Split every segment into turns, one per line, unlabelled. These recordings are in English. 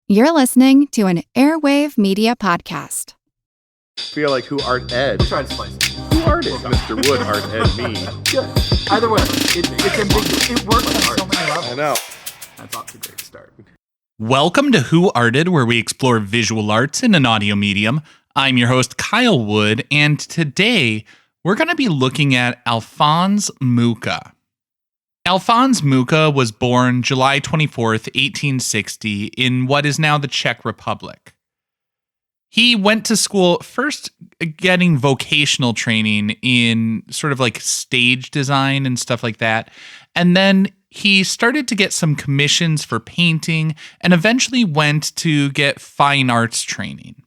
You're listening to an Airwave Media Podcast.
Feel like who Art Ed?
We'll try to spice it.
Who Art Ed? Mr. Wood, Art Ed, me.
Good. Either way, it's ambiguous. It works on so many levels.
I know.
That's off to a great start.
Welcome to Who Arted, where we explore visual arts in an audio medium. I'm your host, Kyle Wood, and today we're going to be looking at Alphonse Mucha. Alphonse Mucha was born July 24th, 1860, in what is now the Czech Republic. He went to school first getting vocational training in sort of like stage design and stuff like that, and then he started to get some commissions for painting and eventually went to get fine arts training.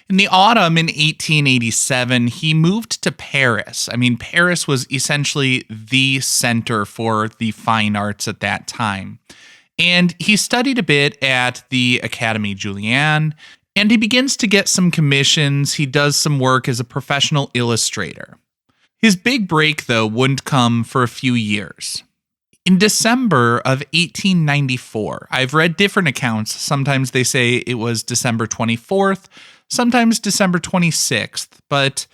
In the autumn in 1887, he moved to Paris. Paris was essentially the center for the fine arts at that time. And he studied a bit at the Académie Julian, and he begins to get some commissions. He does some work as a professional illustrator. His big break, though, wouldn't come for a few years. In December of 1894, I've read different accounts. Sometimes they say it was December 24th, sometimes December 26th, but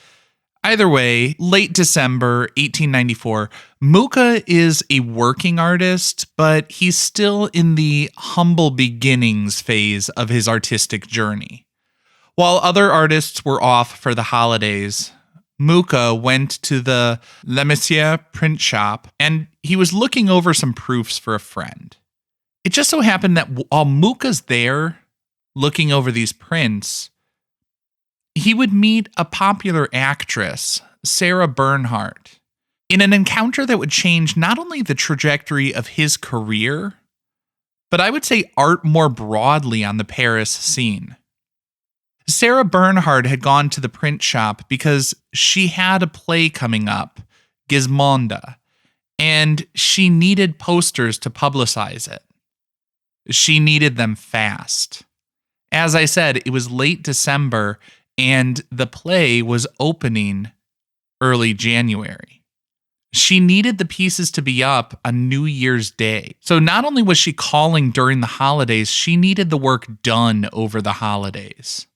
either way, late December 1894, Mucha is a working artist, but he's still in the humble beginnings phase of his artistic journey. While other artists were off for the holidays, Mucha went to the Le Messier print shop, and he was looking over some proofs for a friend. It just so happened that while Mucha's there, looking over these prints, he would meet a popular actress, Sarah Bernhardt, in an encounter that would change not only the trajectory of his career, but I would say art more broadly on the Paris scene. Sarah Bernhardt had gone to the print shop because she had a play coming up, Gismonda, and she needed posters to publicize it. She needed them fast. As I said, it was late December, and the play was opening early January. She needed the pieces to be up on New Year's Day. So not only was she calling during the holidays, she needed the work done over the holidays.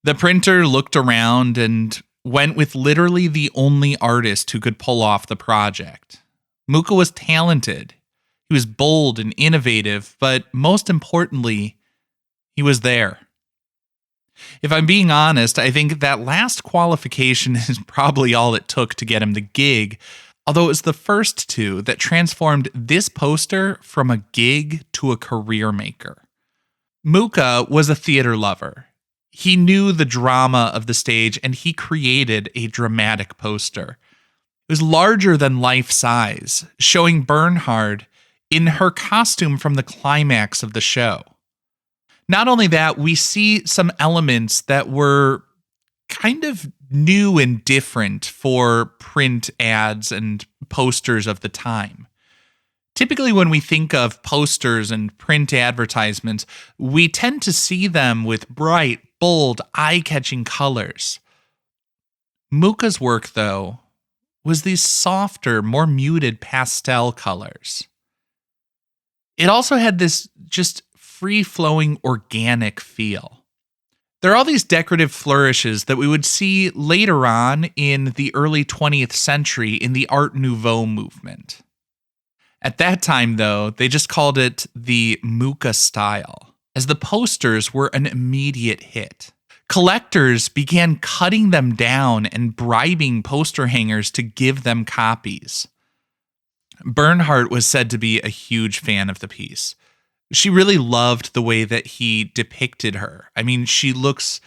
The printer looked around and went with literally the only artist who could pull off the project. Mucha was talented. He was bold and innovative, but most importantly, he was there. If I'm being honest, I think that last qualification is probably all it took to get him the gig, although it was the first two that transformed this poster from a gig to a career maker. Mucha was a theater lover. He knew the drama of the stage, and he created a dramatic poster. It was larger than life size, showing Bernhardt in her costume from the climax of the show. Not only that, we see some elements that were kind of new and different for print ads and posters of the time. Typically, when we think of posters and print advertisements, we tend to see them with bright, bold, eye-catching colors. Mucha's work, though, was these softer, more muted pastel colors. It also had this just free-flowing, organic feel. There are all these decorative flourishes that we would see later on in the early 20th century in the Art Nouveau movement. At that time, though, they just called it the Mucha style, as the posters were an immediate hit. Collectors began cutting them down and bribing poster hangers to give them copies. Bernhardt was said to be a huge fan of the piece. She really loved the way that he depicted her. She looks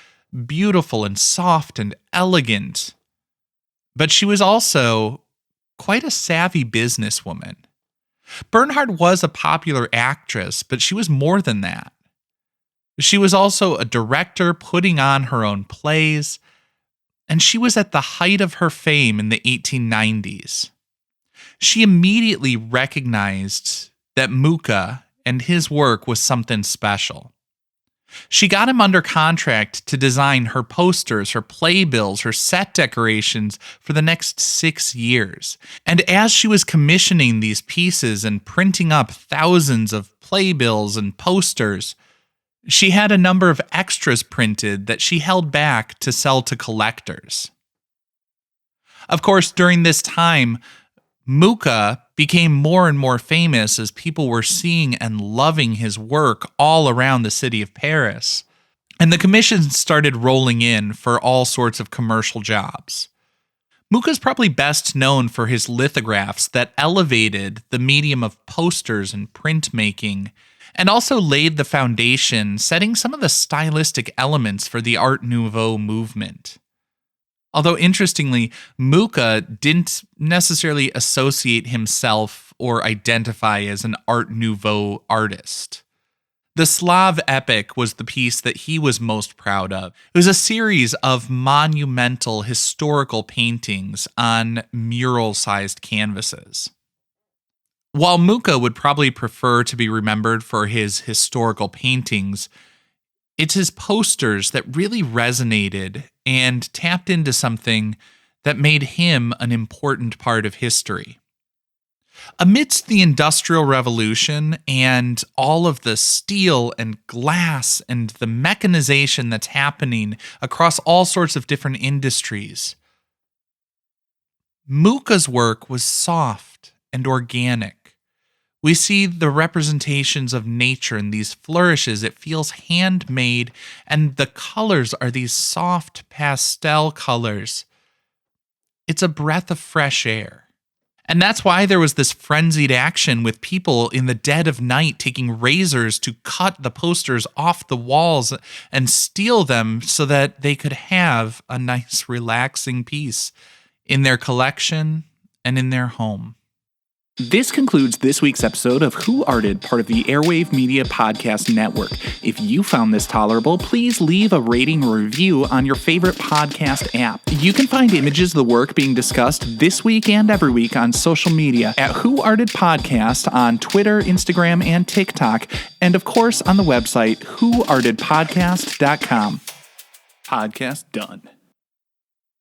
beautiful and soft and elegant, but she was also quite a savvy businesswoman. Bernhardt was a popular actress, but she was more than that. She was also a director putting on her own plays, and she was at the height of her fame in the 1890s. She immediately recognized that Mucha and his work was something special. She got him under contract to design her posters, her playbills, her set decorations for the next 6 years. And as she was commissioning these pieces and printing up thousands of playbills and posters, She had a number of extras printed that she held back to sell to collectors. Of course, during this time, Mucha became more and more famous as people were seeing and loving his work all around the city of Paris. And the commissions started rolling in for all sorts of commercial jobs. Mucha's probably best known for his lithographs that elevated the medium of posters and printmaking, and also laid the foundation, setting some of the stylistic elements for the Art Nouveau movement. Although interestingly, Mucha didn't necessarily associate himself or identify as an Art Nouveau artist. The Slav epic was the piece that he was most proud of. It was a series of monumental historical paintings on mural-sized canvases. While Mucha would probably prefer to be remembered for his historical paintings, it's his posters that really resonated and tapped into something that made him an important part of history. Amidst the Industrial Revolution and all of the steel and glass and the mechanization that's happening across all sorts of different industries, Mucha's work was soft and organic. We see the representations of nature in these flourishes. It feels handmade, and the colors are these soft pastel colors. It's a breath of fresh air. And that's why there was this frenzied action with people in the dead of night taking razors to cut the posters off the walls and steal them so that they could have a nice, relaxing piece in their collection and in their home.
This concludes this week's episode of Who Arted, part of the Airwave Media Podcast Network. If you found this tolerable, please leave a rating or review on your favorite podcast app. You can find images of the work being discussed this week and every week on social media at Who Arted Podcast on Twitter, Instagram, and TikTok, and of course on the website whoartedpodcast.com. Podcast done.